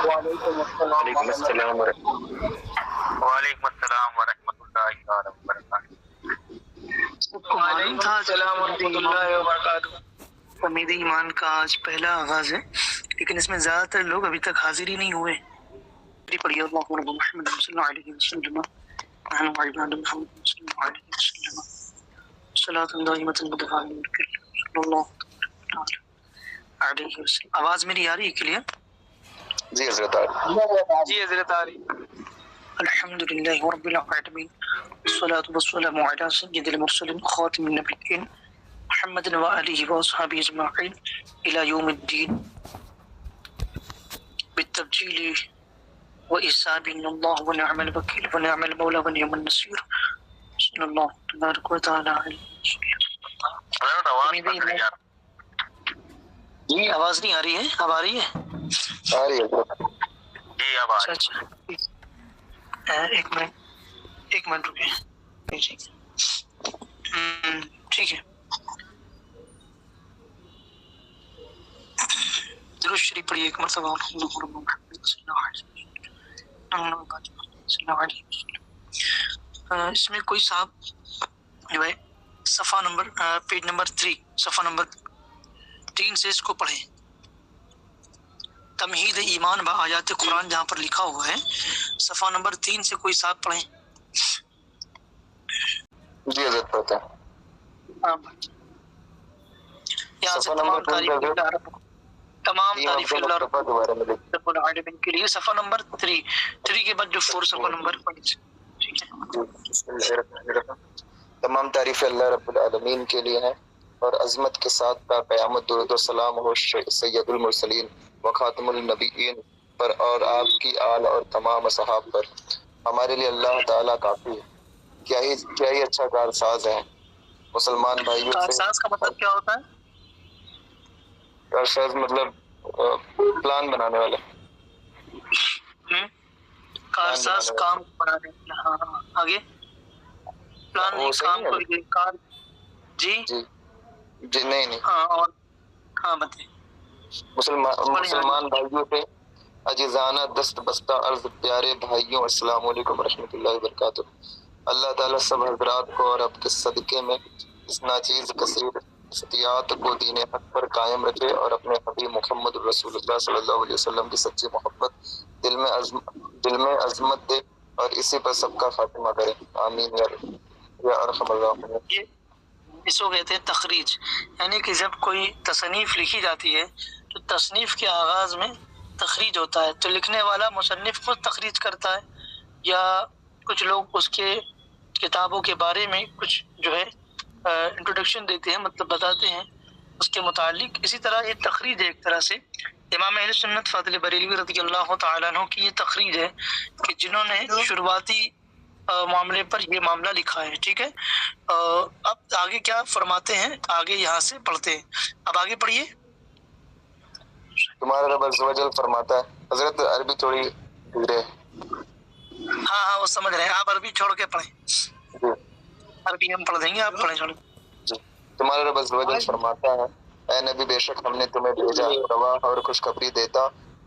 وعلیکم السلام وعلیکم السلام ورحمۃ اللہ تعالیٰ وبرکاتہ۔ وعلیکم السلام ورحمۃ اللہ وبرکاتہ۔ امید ایمان کا آج پہلا آغاز ہے، لیکن اس میں زیادہ تر لوگ ابھی تک حاضر ہی نہیں ہوئے۔ پڑھیے اللہ رب محمد صلی اللہ علیہ وسلم صلاۃ دائمۃ متداومۃ صلی اللہ علیہ وسلم۔ آواز میری آ رہی ہے کلیئر؟ جی حضرت آ رہی۔ جی حضرت آ رہی۔ الحمد للہ رب العالمین والصلاة والسلام علی سید المرسلین خاتم النبیین محمد وآلہ وصحبہ اجمعین الی یوم الدین بالتبجیل وإحساب اللہ ونعم الوکیل ونعم المولا ونعم النصیر صلی اللہ تبارک و تعالی علیہ وسلم۔ جی آواز نہیں آ رہی ہے؟ اب آ رہی ہے؟ آ رہی ہے جی اب آ رہی ہے۔ اچھا ایک منٹ رکیے۔ ٹھیک ہے، درود شریف پڑھیے ایک مرتبہ۔ اس میں کوئی صاحب جو ہے صفحہ نمبر پیج نمبر 3 صفحہ نمبر 3 سے اس کو پڑھیں۔ تمہید ایمان با آیات قرآن جہاں پر لکھا ہوا ہے، صفحہ نمبر 3 سے کوئی صاحب پڑھیں۔ جی حضرت پڑھتے ہیں۔ یہاں سے تمام تعریف اللہ رب العالمین کے لیے صفحہ نمبر 3 کے بعد جو 4 صفحہ نمبر 5۔ ٹھیک ہے، تمام تعریف اللہ رب العالمین کے لیے ہیں، اور عظمت کے ساتھ کا قیامت درود و سلام ہو سید المرسلین و خاتم النبیین پر، اور آپ کی آل اور تمام اصحاب پر۔ ہمارے لیے اللہ تعالیٰ کافی ہے۔ کیا ہی اچھا کارساز ہے مسلمان بھائیوں سے۔ کارساز کا مطلب کیا ہوتا ہے؟ کارساز مطلب پلان بنانے والا۔ کارساز کام بنانے والا۔ ہاں آگے پلان نہیں، کام کو کار۔ جی جی نہیں ہاں، اور ہاں بتائیں۔ مسلمان بھائیوں پہ عجیزانہ دست بستہ عرض، پیارے بھائیوں السلام علیکم ورحمۃ اللہ وبرکاتہ۔ اللہ تعالیٰ سب حضرات کو اور آپ کے صدقے میں اس ناچیز کثیر استیات کو دین حق پر قائم رکھے، اور اپنے حبیب محمد رسول اللہ صلی اللہ علیہ وسلم کی سچی محبت دل میں عظمت دے، اور اسی پر سب کا خاتمہ کرے، آمین یا ارحم الراحمین۔ اس کو کہتے ہیں تخریج، یعنی کہ جب کوئی تصنیف لکھی جاتی ہے تو تصنیف کے آغاز میں تخریج ہوتا ہے، تو لکھنے والا مصنف خود تخریج کرتا ہے، یا کچھ لوگ اس کے کتابوں کے بارے میں کچھ جو ہے انٹروڈکشن دیتے ہیں، مطلب بتاتے ہیں اس کے متعلق۔ اسی طرح یہ تخریج ہے ایک طرح سے۔ امام اہل سنت فاضل بریلوی رضی اللہ تعالیٰ عنہ کی یہ تخریج ہے کہ جنہوں نے شروعاتی معاملے پر یہ معاملہ لکھا ہے۔ ٹھیک ہے، اب آگے کیا فرماتے ہیں، آگے یہاں سے پڑھتے ہیں۔ اب آگے پڑھیے۔ تمہارا رب عز و جل فرماتا ہے، حضرت عربی تھوڑی دھیرے۔ ہاں وہ سمجھ رہے ہیں، آپ عربی چھوڑ کے پڑھیں۔ جی عربی ہم پڑھ دیں گے، آپ پڑھیں چھوڑ۔ جی تمہارا رب عز و جل فرماتا ہے، اے نبی بے شک ہم نے تمہیں بھیجا گواہ اور خوشخبری دیتا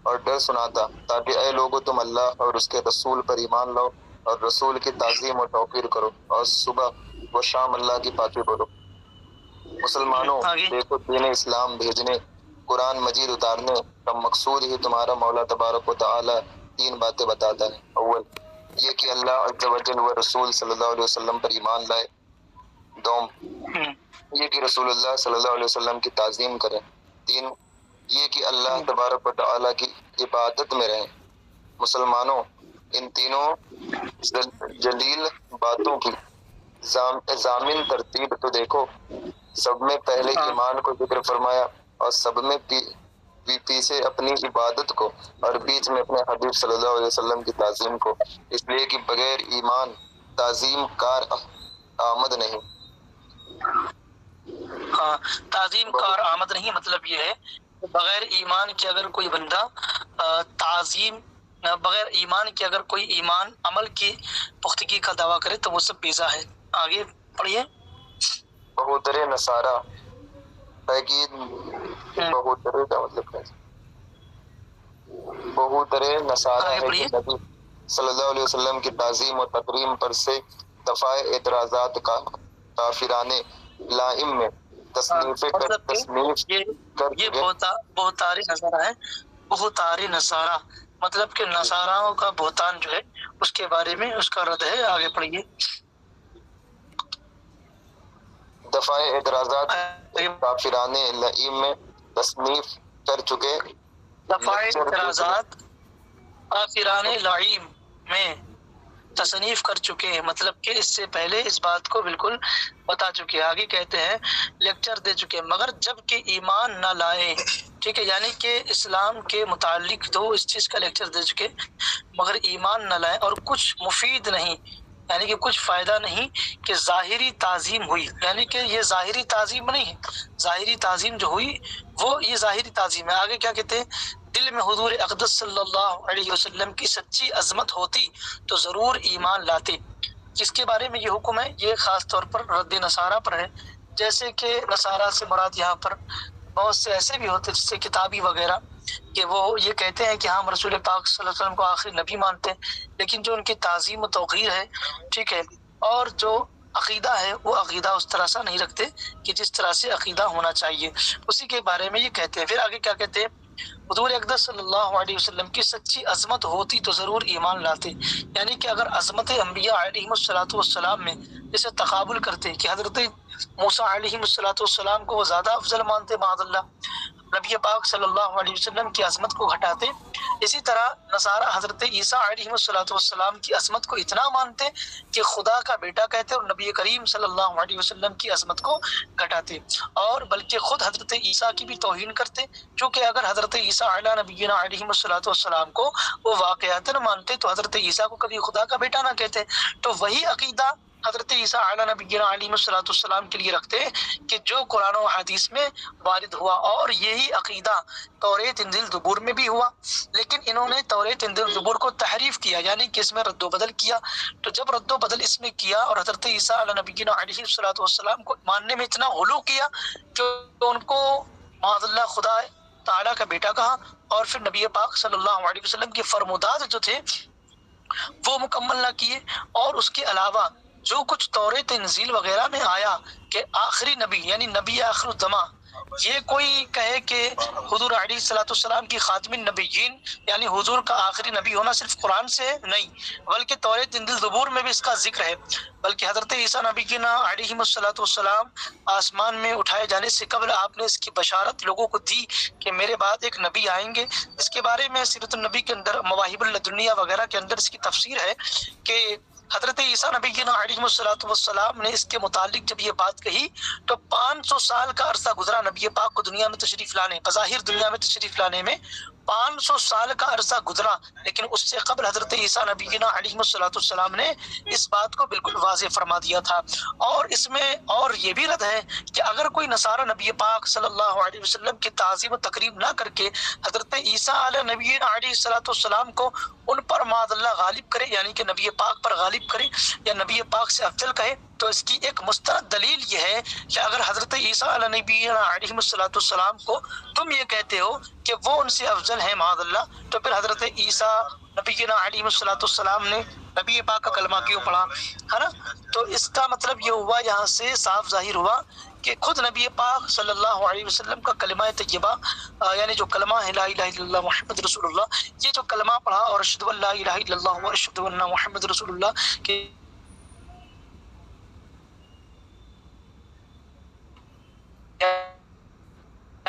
اور ڈر سناتا، تاکہ اے لوگوں تم اللہ اور اس کے رسول پر ایمان لاؤ، اور رسول کی تعظیم و توقیر کرو، اور صبح و شام اللہ کی پاکی بولو۔ مسلمانوں دیکھو، دین اسلام بھیجنے، قرآن مجید اتارنے کا مقصود ہی تمہارا مولا تبارک و تعالی 3 باتیں بتاتا ہے۔ اول یہ کہ اللہ عز و جل و رسول صلی اللہ علیہ وسلم پر ایمان لائے۔ دوم یہ کہ رسول اللہ صلی اللہ علیہ وسلم کی تعظیم کریں۔ 3 یہ کہ اللہ تبارک و تعالی کی عبادت میں رہیں۔ مسلمانوں ان تینوں جلیل باتوں کی ضامن ترتیب تو دیکھو، سب میں پہلے ایمان کو ذکر فرمایا، اور سب میں پیچھے اپنی عبادت کو، اور بیچ میں اپنے حبیب صلی اللہ علیہ وسلم کی تعظیم کو، اس لیے کہ بغیر ایمان تعظیم کار آمد نہیں۔ ہاں، تعظیم کار آمد نہیں، مطلب یہ ہے کہ بغیر ایمان کے اگر کوئی بندہ تعظیم، بغیر ایمان کے اگر کوئی ایمان عمل کی پختگی کا دعویٰ کرے تو وہ سب بیزا ہے۔ آگے پڑھیے۔ بہوترے نصارہ، تاکید بہوترے کا مطلب کیا ہے؟ کبوتر نصارہ آگے ہے کہ پڑھیے۔ نبی صلی اللہ علیہ وسلم کی تعظیم و تکریم پر سے دفاع اعتراضات کا کافران لائم میں تصنیف مطلب کہ کر یہ چکے۔ بہتار نصارہ ہے، بہتار نصارہ مطلب کہ نصاراؤں کا بہتان جو ہے اس کے بارے میں اس کا رد ہے۔ آگے پڑھیے۔ دفاع اعتراضات کافران لعیم میں تصنیف کر چکے۔ دفاع اعتراضات کافران لعیم میں تصنیف کر چکے ہیں، مطلب کہ اس سے پہلے اس بات کو بالکل بتا چکے ہیں۔ آگے کہتے ہیں لیکچر دے چکے ہیں، مگر جب کہ ایمان نہ لائے، ٹھیک ہے، یعنی کہ اسلام کے متعلق تو اس چیز کا لیکچر دے چکے، مگر ایمان نہ لائے اور کچھ مفید نہیں، یعنی کہ کچھ فائدہ نہیں کہ ظاہری تعظیم ہوئی، یعنی کہ یہ ظاہری تعظیم نہیں ہے، ظاہری تعظیم جو ہوئی وہ یہ ظاہری تعظیم ہے۔ آگے کیا کہتے ہیں، دل میں حضور اقدس صلی اللہ علیہ وسلم کی سچی عظمت ہوتی تو ضرور ایمان لاتے۔ جس کے بارے میں یہ حکم ہے یہ خاص طور پر رد نصارہ پر ہے، جیسے کہ نصارہ سے مراد یہاں پر بہت سے ایسے بھی ہوتے جس سے کتابی وغیرہ کہ وہ یہ کہتے ہیں کہ ہم رسول پاک صلی اللہ علیہ وسلم کو آخری نبی مانتے ہیں، لیکن جو ان کی تعظیم و توقیر ہے، ٹھیک ہے، اور جو عقیدہ ہے وہ عقیدہ اس طرح سے نہیں رکھتے کہ جس طرح سے عقیدہ ہونا چاہیے، اسی کے بارے میں یہ کہتے ہیں۔ پھر آگے کیا کہتے ہیں، حضور اقدس صلی اللہ علیہ وسلم کی سچی عظمت ہوتی تو ضرور ایمان لاتے، یعنی کہ اگر عظمت انبیاء علیہ الصلوۃ والسلام میں جسے تقابل کرتے کہ حضرت موسیٰ علیہ الصلوۃ والسلام کو وہ زیادہ افضل مانتے معاذ اللہ، نبی پاک صلی اللہ علیہ وسلم کی عظمت کو گھٹاتے، اسی طرح نصارہ حضرت عیسیٰ علیہ الصلوۃ والسلام کی عظمت کو اتنا مانتے کہ خدا کا بیٹا کہتے اور نبی کریم صلی اللہ علیہ وسلم کی عظمت کو گھٹاتے، اور بلکہ خود حضرت عیسیٰ کی بھی توہین کرتے، چونکہ اگر حضرت عیسیٰ علیہ نبینا علیہ الصلوۃ والسلام کو وہ واقعتاً مانتے تو حضرت عیسیٰ کو کبھی خدا کا بیٹا نہ کہتے، تو وہی عقیدہ حضرت عیسیٰ علیہ نبینا علیہ الصلوۃ والسلام کے لیے رکھتے کہ جو قرآن و حدیث میں وارد ہوا، اور یہی عقیدہ توریت انجیل زبور میں بھی ہوا، لیکن انہوں نے توریت انجیل زبور کو تحریف کیا، یعنی کہ اس میں رد و بدل کیا، تو جب رد و بدل اس میں کیا اور حضرت عیسیٰ علیہ نبینا علیہ الصلوۃ والسلام کو ماننے میں اتنا غلو کیا کہ ان کو معاذ اللہ خدا تعالیٰ کا بیٹا کہا، اور پھر نبی پاک صلی اللہ علیہ وسلم کے فرمودات جو تھے وہ مکمل نہ کیے، اور اس کے علاوہ جو کچھ توریت انجیل وغیرہ میں آیا کہ آخری نبی یعنی نبی آخر الزماں، یہ کوئی کہے کہ حضور علیہ الصلوۃ والسلام کی خاتم النبیین یعنی حضور کا آخری نبی ہونا صرف قرآن سے ہے، نہیں، بلکہ توریت انجیل زبور میں بھی اس کا ذکر ہے، بلکہ حضرت عیسیٰ نبی کی علیہ الصلوۃ والسلام آسمان میں اٹھائے جانے سے قبل آپ نے اس کی بشارت لوگوں کو دی کہ میرے بعد ایک نبی آئیں گے۔ اس کے بارے میں سیرت النبی کے اندر مواہب اللدنیہ وغیرہ کے اندر اس کی تفسیر ہے کہ حضرت عیسیٰ نبی کی علیہ الصلوۃ والسلام نے اس کے متعلق جب یہ بات کہی تو 500 سال کا عرصہ گزرا نبی پاک کو دنیا میں تشریف لانے، بظاہر دنیا میں تشریف لانے میں 500 سال کا عرصہ گزرا، لیکن اس سے قبل حضرت عیسیٰ نبی علیہ الصلوۃ والسلام نے اس بات کو بالکل واضح فرما دیا تھا۔ اور اس میں اور یہ بھی رد ہے کہ اگر کوئی نصارہ نبی پاک صلی اللہ علیہ وسلم کی تعظیم و تکریم نہ کر کے حضرت عیسیٰ علیہ نبی علیہ الصلوۃ والسلام کو ان پر معاذ اللہ غالب کرے، یعنی کہ نبی پاک پر غالب کرے یا نبی پاک سے افضل کہے، تو اس کی ایک مستند دلیل یہ ہے کہ اگر حضرت عیسیٰ علیہ نبی علیہ الصلوۃ والسلام کو تم یہ کہتے ہو کہ وہ ان سے افضل ہیں معاذ اللہ، تو پھر حضرت عیسیٰ نبی علیہ الصلوۃ والسلام نے نبی پاک کا کلمہ کیوں پڑھا، ہے نا؟ تو اس کا مطلب یہ ہوا، یہاں سے صاف ظاہر ہوا کہ خود نبی پاک صلی اللہ علیہ وسلم کا کلمہ طیبہ یعنی جو کلمہ ہے لا الہ الا اللہ محمد رسول اللہ، یہ جو کلمہ پڑھا اور اشہد ان لا الہ الا اللہ و اشہد ان محمد رسول اللہ کہ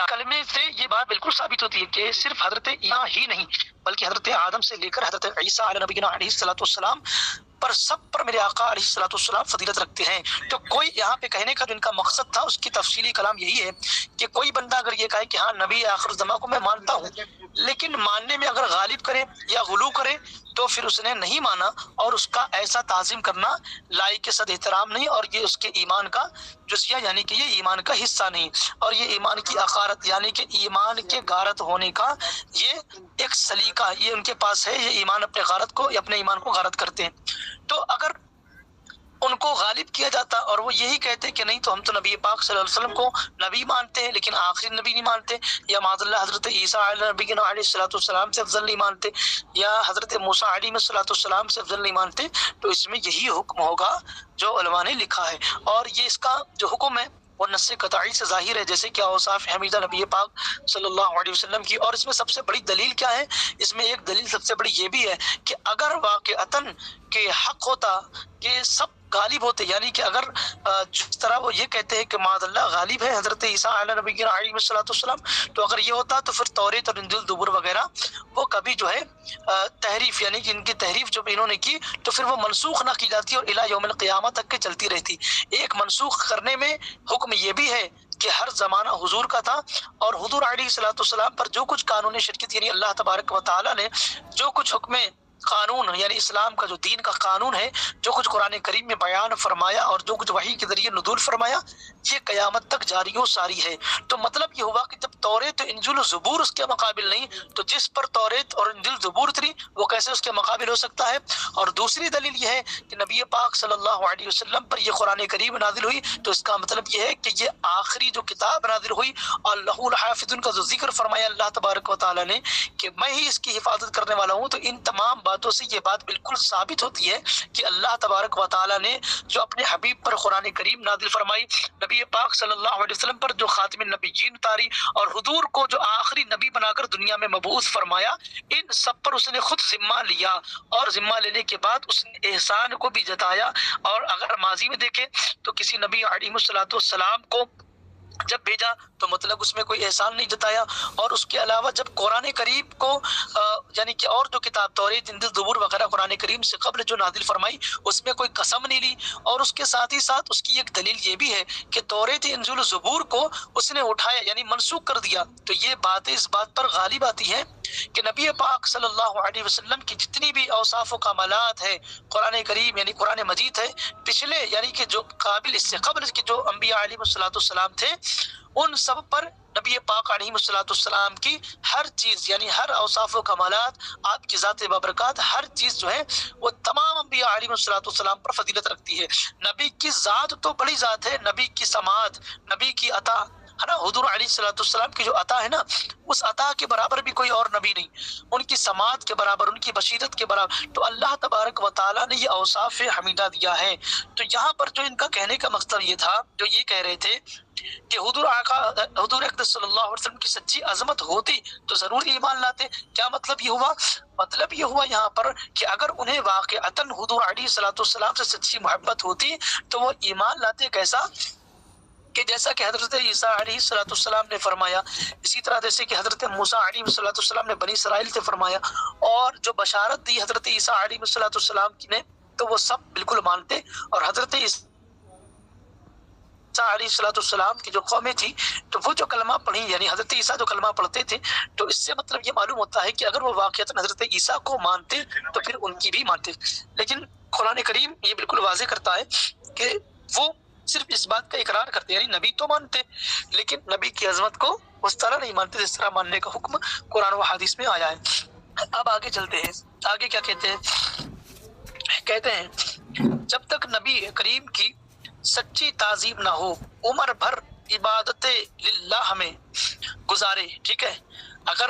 کلمے سے یہ بات بالکل ثابت ہوتی ہے کہ صرف حضرت عیسیٰ ہی نہیں بلکہ حضرت آدم سے لے کر حضرت عیسیٰ علیہ نبینا علیہ الصلوۃ والسلام پر سب پر میرے آقا علیہ الصلوۃ والسلام فضیلت رکھتے ہیں۔ تو کوئی یہاں پہ کہنے کا جو ان کا مقصد تھا اس کی تفصیلی کلام یہی ہے کہ کوئی بندہ اگر یہ کہے کہ ہاں نبی آخر الزماں کو میں مانتا ہوں، لیکن ماننے میں اگر غالب کرے یا غلو کرے تو پھر اس نے نہیں مانا، اور اس کا ایسا تعظیم کرنا لائق صد احترام نہیں، اور یہ اس کے ایمان کا جزیہ یعنی کہ یہ ایمان کا حصہ نہیں، اور یہ ایمان کی عقارت یعنی کہ ایمان کے غارت ہونے کا یہ ایک سلیقہ یہ ان کے پاس ہے، یہ ایمان اپنے غارت کو یا اپنے ایمان کو غارت کرتے ہیں۔ تو اگر ان کو غالب کیا جاتا اور وہ یہی کہتے کہ نہیں تو ہم تو نبی پاک صلی اللہ علیہ وسلم کو نبی مانتے ہیں لیکن آخری نبی نہیں مانتے، یا معاذ اللہ حضرت عیسیٰ علیہ نبینا علیہ السلام سے افضل نہیں مانتے، یا حضرت موسیٰ علیہ السلام سے افضل نہیں مانتے، تو اس میں یہی حکم ہوگا جو علماء نے لکھا ہے۔ اور یہ اس کا جو حکم ہے وہ نص قطعی سے ظاہر ہے، جیسے کہ اوصاف حمیدہ نبی پاک صلی اللہ علیہ وسلم کی۔ اور اس میں سب سے بڑی دلیل کیا ہے؟ اس میں ایک دلیل سب سے بڑی یہ بھی ہے کہ اگر واقعتاً کہ حق ہوتا کہ سب غالب ہوتے، یعنی کہ اگر جس طرح وہ یہ کہتے ہیں کہ معاذ اللہ غالب ہے حضرت عیسیٰ علیہ نبی علیہ السلام، تو اگر یہ ہوتا تو پھر توریت اور انجیل زبور وغیرہ وہ کبھی جو ہے تحریف، یعنی کہ ان کی تحریف جو انہوں نے کی تو پھر وہ منسوخ نہ کی جاتی اور الی یوم القیامہ تک کے چلتی رہتی۔ ایک منسوخ کرنے میں حکم یہ بھی ہے کہ ہر زمانہ حضور کا تھا، اور حضور علیہ السلام پر جو کچھ قانون شریعت یعنی اللہ تبارک و تعالی نے جو کچھ حکم قانون یعنی اسلام کا جو دین کا قانون ہے، جو کچھ قرآن کریم میں بیان فرمایا اور جو کچھ وحی کے ذریعے نزول فرمایا، یہ قیامت تک جاری و ساری ہے۔ تو مطلب یہ ہوا کہ جب توریت و انجیل و زبور اس کے مقابل نہیں، تو جس پر توریت اور انجیل زبور اتری وہ کیسے اس کے مقابل ہو سکتا ہے؟ اور دوسری دلیل یہ ہے کہ نبی پاک صلی اللہ علیہ وسلم پر یہ قرآن کریم نازل ہوئی، تو اس کا مطلب یہ ہے کہ یہ آخری جو کتاب نازل ہوئی اور لہ الحافظ کا جو ذکر فرمایا اللہ تبارک و تعالی نے کہ میں ہی اس کی حفاظت کرنے والا ہوں، تو ان تمام باتوں سے یہ بات بالکل ثابت ہوتی ہے کہ اللہ تبارک و تعالی نے جو اپنے حبیب پر قرآن کریم نازل فرمائی، نبی پاک صلی اللہ علیہ وسلم پر جو خاتم النبیین اتاری، اور حضور کو جو آخری نبی بنا کر دنیا میں مبعوث فرمایا، ان سب پر اس نے خود ذمہ لیا، اور ذمہ لینے کے بعد اس نے احسان کو بھی جتایا۔ اور اگر ماضی میں دیکھیں تو کسی نبی علیہ السلام کو جب بھیجا تو مطلب اس میں کوئی احسان نہیں جتایا، اور اس کے علاوہ جب قرآن کریم کو یعنی کہ اور جو کتاب توریت انجیل زبور وغیرہ قرآن کریم سے قبل جو نازل فرمائی اس میں کوئی قسم نہیں لی، اور اس کے ساتھ ہی ساتھ اس کی ایک دلیل یہ بھی ہے کہ توریت انجیل زبور کو اس نے اٹھایا یعنی منسوخ کر دیا۔ تو یہ باتیں اس بات پر غالب آتی ہیں کہ نبی پاک صلی اللہ علیہ وسلم کی جتنی بھی اوصاف و کمالات ہے قرآن کریم یعنی قرآن مجید ہے، پچھلے یعنی کہ جو قابل اس سے قبل کے جو انبیاء علیہ السلام تھے، ان سب پر نبی پاک علیہ السلام کی ہر چیز یعنی ہر اوصاف و کمالات، آپ کی ذات بابرکات، ہر چیز جو ہے وہ تمام انبیاء علیہ السلام پر فضیلت رکھتی ہے۔ نبی کی ذات تو بڑی ذات ہے، نبی کی سماعت، نبی کی عطا ہے نا، حضور علیہ السلام کی جو عطا ہے نا، اس عطا کے برابر بھی کوئی اور نبی نہیں، ان کی سماعت کے برابر، ان کی بصیرت کے برابر، تو اللہ تبارک و تعالیٰ نے یہ اوصاف حمیدہ دیا ہے۔ تو یہاں پر جو ان کا کہنے کا مقصد یہ تھا، جو یہ کہہ رہے تھے کہ حضور اقدس صلی اللہ علیہ وسلم کی سچی عظمت ہوتی تو ضرور ایمان لاتے۔ کیا مطلب یہ ہوا؟ مطلب یہ ہوا یہاں پر کہ اگر انہیں واقعتاً حضور علیہ السلام سے سچی محبت ہوتی تو وہ ایمان لاتے۔ کیسا؟ کہ جیسا کہ حضرت عیسیٰ علیہ السلام نے فرمایا، اسی طرح جیسے کہ حضرت موسیٰ علیہ السلام نے بنی اسرائیل سے فرمایا، اور جو بشارت دی حضرت عیسیٰ علیہ السلام کی نے تو وہ سب بالکل مانتے۔ اور حضرت عیسیٰ علیہ السلام کی جو قومیں تھی تو وہ جو کلمہ پڑھی یعنی حضرت عیسیٰ جو کلمہ پڑھتے تھے، تو اس سے مطلب یہ معلوم ہوتا ہے کہ اگر وہ واقعتاً حضرت عیسیٰ کو مانتے تو پھر ان کی بھی مانتے۔ لیکن قرآن کریم یہ بالکل واضح کرتا ہے کہ وہ صرف اس بات کا اقرار کرتے یعنی نبی تو مانتے، لیکن نبی کی عظمت کو اس طرح نہیں مانتے جس طرح ماننے کا حکم قرآن و حدیث میں آیا ہے۔ اب آگے چلتے ہیں، آگے کیا کہتے ہیں؟ کہتے ہیں جب تک نبی کریم کی سچی تعظیم نہ ہو، عمر بھر عبادت للہ میں گزارے، ٹھیک ہے، اگر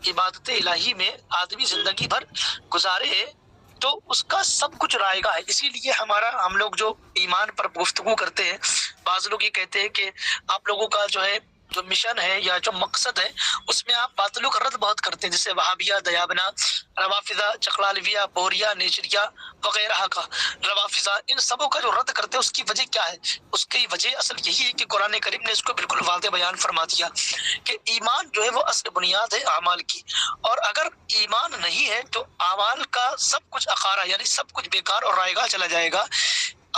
عبادت الہی میں آدمی زندگی بھر گزارے تو اس کا سب کچھ رائے گا ہے۔ اسی لیے ہم لوگ جو ایمان پر گفتگو کرتے ہیں، بعض لوگ یہ کہتے ہیں کہ آپ لوگوں کا جو ہے جو مشن ہے یا جو مقصد ہے اس میں آپ باطلوں کا رد بہت کرتے ہیں، جیسے وہابیہ، دیابنا، روافضہ، چقلالویہ، بوریہ، نیچریہ وغیرہ کا روافضہ، ان سبوں کا جو رد کرتے ہیں اس کی وجہ کیا ہے؟ اس کی وجہ اصل یہی ہے کہ قرآن کریم نے اس کو بالکل واضح بیان فرما دیا کہ ایمان جو ہے وہ اصل بنیاد ہے اعمال کی، اور اگر ایمان نہیں ہے تو اعمال کا سب کچھ اخارہ یعنی سب کچھ بیکار اور رائے گاہ چلا جائے گا۔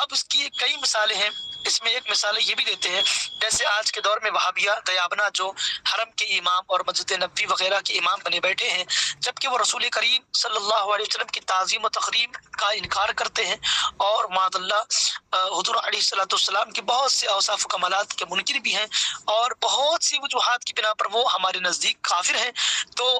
اب اس کی کئی مثالیں ہیں، اس میں ایک مثال یہ بھی دیتے ہیں جیسے آج کے دور میں وہابیہ، دیابنا جو حرم کے امام اور مسجد نبوی وغیرہ کے امام بنے بیٹھے ہیں، جبکہ وہ رسول کریم صلی اللہ علیہ وسلم کی تعظیم و تقریب کا انکار کرتے ہیں، اور معاذ اللہ حضور علیہ السلام کی بہت سے اوصاف و کمالات کے منکر بھی ہیں، اور بہت سی وجوہات کی بنا پر وہ ہمارے نزدیک کافر ہیں۔ تو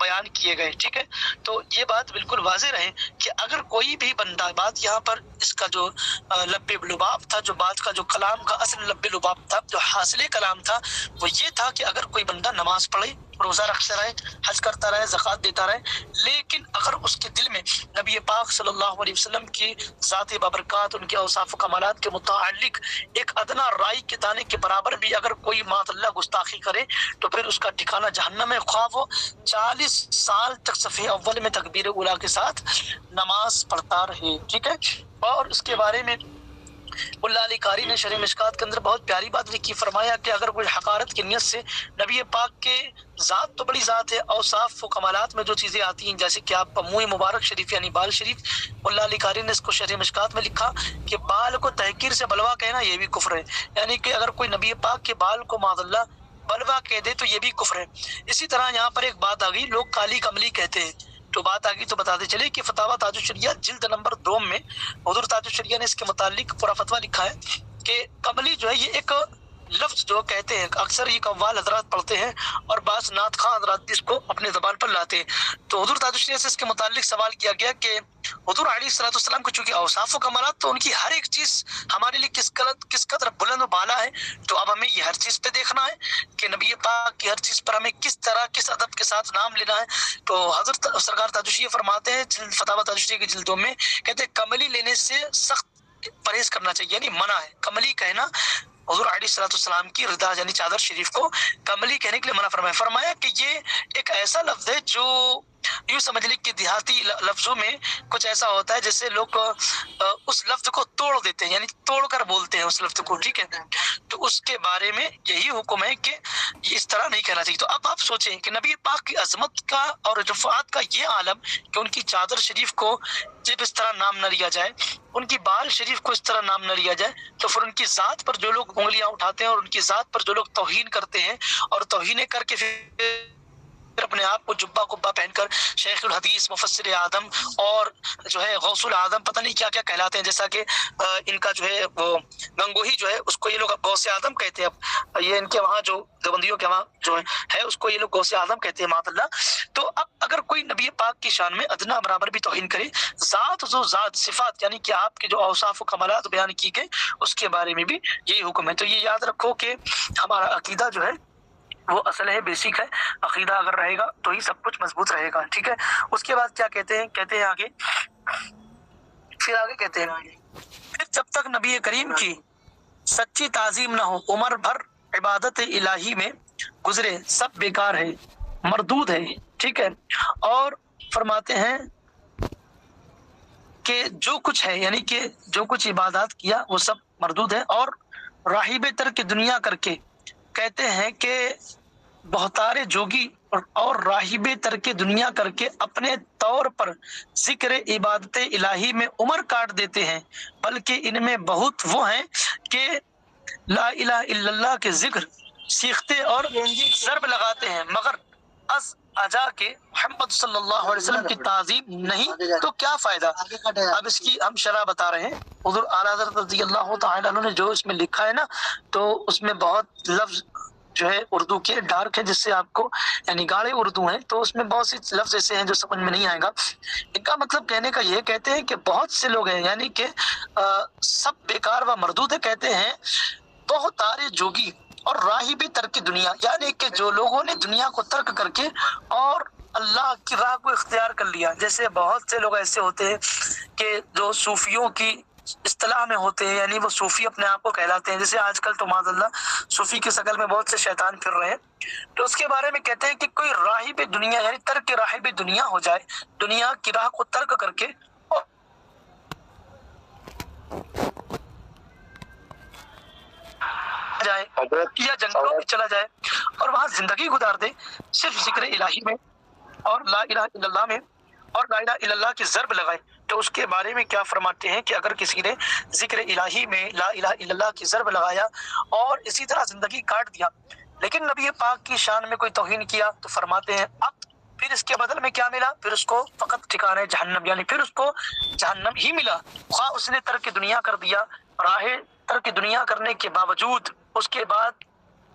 بیان کیے گئے، ٹھیک ہے۔ تو یہ بات بالکل واضح رہے کہ اگر کوئی بھی بندہ، بات یہاں پر اس کا جو لب لباب تھا، جو بات کا جو کلام کا اصل لب لباب تھا، جو حاصل کلام تھا، وہ یہ تھا کہ اگر کوئی بندہ نماز پڑھے، روزہ رکھتا رہے، حج کرتا رہے، زکوٰۃ دیتا رہے، لیکن اگر اس کے دل میں نبی پاک صلی اللہ علیہ وسلم کی ذات بابرکات، ان کے اوصاف و کمالات کے متعلق ایک ادنا رائی کے دانے کے برابر بھی اگر کوئی معاذ اللہ گستاخی کرے تو پھر اس کا ٹھکانہ جہنم ہے، خواہ وہ 40 سال تک صفحے اول میں تکبیر اولیٰ کے ساتھ نماز پڑھتا رہے، ٹھیک ہے۔ اور اس کے بارے میں اللہ علی قاری نے شرح مشکات کے اندر بہت پیاری بات لکھی، فرمایا کہ اگر کوئی حقارت کی نیت سے نبی پاک کے ذات تو بڑی ذات ہے، اوصاف و کمالات میں جو چیزیں آتی ہیں جیسے کہ آپ کا منہ مبارک شریف یعنی بال شریف، اللہ علی قاری نے اس کو شرح مشکات میں لکھا کہ بال کو تحقیر سے بلوا کہنا یہ بھی کفر ہے، یعنی کہ اگر کوئی نبی پاک کے بال کو معاذ اللہ بلوا کہہ دے تو یہ بھی کفر ہے۔ اسی طرح یہاں پر ایک بات آ گئی، لوگ کالی کملی کہتے ہیں، تو بات آگئی تو بتاتے چلے کہ فتاوی تاج الشریعہ جلد نمبر 2 میں حضور تاج الشریعہ نے اس کے متعلق پورا فتویٰ لکھا ہے کہ کملی جو ہے یہ ایک لفظ جو کہتے ہیں، اکثر یہ قوال حضرات پڑھتے ہیں اور بعض نعت خواں حضرات بھی اس کو اپنے زبان پر لاتے ہیں۔ تو حضور تاج الشریعہ سے اس کے متعلق سوال کیا گیا کہ حضور علیہ الصلوۃ والسلام کو چونکہ اوصاف و کمالات تو ان کی ہر ایک چیز ہمارے لیے کس قدر بلند و بالا ہے، تو اب ہمیں یہ ہر چیز پہ دیکھنا ہے کہ نبی پاک کی ہر چیز پر ہمیں کس طرح کس ادب کے ساتھ نام لینا ہے۔ تو حضرت سرکار تاج الشریعہ فرماتے ہیں فتاوی تاج الشریعہ کی جلدوں میں، کہتے ہیں کملی لینے سے سخت پرہیز کرنا چاہیے، یعنی منع ہے کملی کہنا۔ حضور علیہ الصلوۃ والسلام کی رضا یعنی چادر شریف کو کملی کہنے کے لیے منع فرمایا کہ یہ ایک ایسا لفظ ہے جو یوں سمجھ لیں کہ دیہاتی لفظوں میں کچھ ایسا ہوتا ہے جیسے لوگ اس لفظ کو توڑ دیتے ہیں، یعنی توڑ کر بولتے ہیں اس لفظ کو، ٹھیک ہے۔ تو اس کے بارے میں یہی حکم ہے کہ اس طرح نہیں کہنا چاہیے۔ تو اب آپ سوچیں کہ نبی پاک کی عظمت کا اور رفعت کا یہ عالم کہ ان کی چادر شریف کو جب اس طرح نام نہ لیا جائے، ان کی بال شریف کو اس طرح نام نہ لیا جائے، تو پھر ان کی ذات پر جو لوگ انگلیاں اٹھاتے ہیں اور ان کی ذات پر جو لوگ توہین کرتے ہیں اور توہین کر کے پھر اپنے آپ کو جبہ کبا پہن کر شیخ الحدیث، مفسر اعظم اور جو ہے غوث العظم پتہ نہیں کیا کیا کہلاتے ہیں، جیسا کہ ان کا جو ہے وہ گنگوہی جو ہے اس کو یہ لوگ غوث اعظم کہتے ہیں، اب یہ ان کے وہاں جو دیوبندیوں کے وہاں جو ہے اس کو یہ لوگ غوث اعظم کہتے ہیں معاذ اللہ۔ تو اب اگر کوئی نبی پاک کی شان میں ادنا برابر بھی توہین کرے، ذات صفات یعنی کہ آپ کے جو اوصاف و کمالات بیان کی گئے اس کے بارے میں بھی یہی حکم ہے۔ تو یہ یاد رکھو کہ ہمارا عقیدہ جو ہے وہ اصل ہے، بیسک ہے، عقیدہ اگر رہے گا تو ہی سب کچھ مضبوط رہے گا، ٹھیک ہے۔ اس کے بعد کیا کہتے ہیں آگے، پھر آگے کہتے ہیں پھر جب تک نبی کریم کی سچی تعظیم نہ ہو، عمر بھر عبادت الہی میں گزرے سب بیکار ہے، مردود ہے، ٹھیک ہے۔ اور فرماتے ہیں کہ جو کچھ ہے یعنی کہ جو کچھ عبادات کیا وہ سب مردود ہے، اور راہب تر کی دنیا کر کے کہتے ہیں کہ بہتار جوگی اور راہب تر کے دنیا کر کے اپنے طور پر ذکر عبادت الہی میں عمر کاٹ دیتے ہیں، بلکہ ان میں بہت وہ ہیں کہ لا الہ الا اللہ کے ذکر سیکھتے اور ضرب لگاتے ہیں، مگر از اجا کے محمد صلی اللہ علیہ وسلم کی تعظیم نہیں تو کیا فائدہ۔ اب اس کی ہم شرح بتا رہے ہیں، حضور اعلیٰ حضرت رضی اللہ تعالیٰ عنہ نے جو اس میں لکھا ہے نا، تو اس میں بہت لفظ جو ہے اردو کے ڈارک ہے، جس سے آپ کو یعنی گاڑے اردو ہیں، تو اس میں بہت سی لفظ ایسے ہیں جو سمجھ میں نہیں آئے گا۔ ان کا مطلب کہنے کا یہ کہتے ہیں کہ بہت سے لوگ ہیں یعنی کہ سب بیکار و مردود ہے، کہتے ہیں بہت تارے جوگی اور راہب ترک دنیا، یعنی کہ جو لوگوں نے دنیا کو ترک کر کے اور اللہ کی راہ کو اختیار کر لیا، جیسے بہت سے لوگ ایسے ہوتے ہیں کہ جو صوفیوں کی اصطلاح میں ہوتے ہیں، یعنی وہ صوفی اپنے آپ کو کہلاتے ہیں، جیسے آج کل تو معاذ اللہ صوفی کی شکل میں بہت سے شیطان پھر رہے ہیں، تو اس کے بارے میں کہتے ہیں کہ کوئی راہب دنیا یعنی ترک راہب دنیا ہو جائے، دنیا کی راہ کو ترک کر کے جائے یا جنگلوں میں چلا جائے اور وہاں زندگی گزار دے صرف ذکر الہی میں اور لا الہ الا اللہ میں، اور لا الہ الا اللہ کی ضرب لگائے، تو اس کے بارے میں کیا فرماتے ہیں کہ اگر کسی نے ذکر الہی میں لا الہ الا اللہ کی ضرب لگایا اور اسی طرح زندگی کاٹ دیا لیکن نبی پاک کی شان میں کوئی توہین کیا، تو فرماتے ہیں اب پھر اس کے بدل میں کیا ملا، پھر اس کو فقط ٹھکانا ہے جہنم، یعنی پھر اس کو جہنم ہی ملا، خواہ اس نے ترک دنیا کر دیا، راہ ترک دنیا کرنے کے باوجود اس کے بعد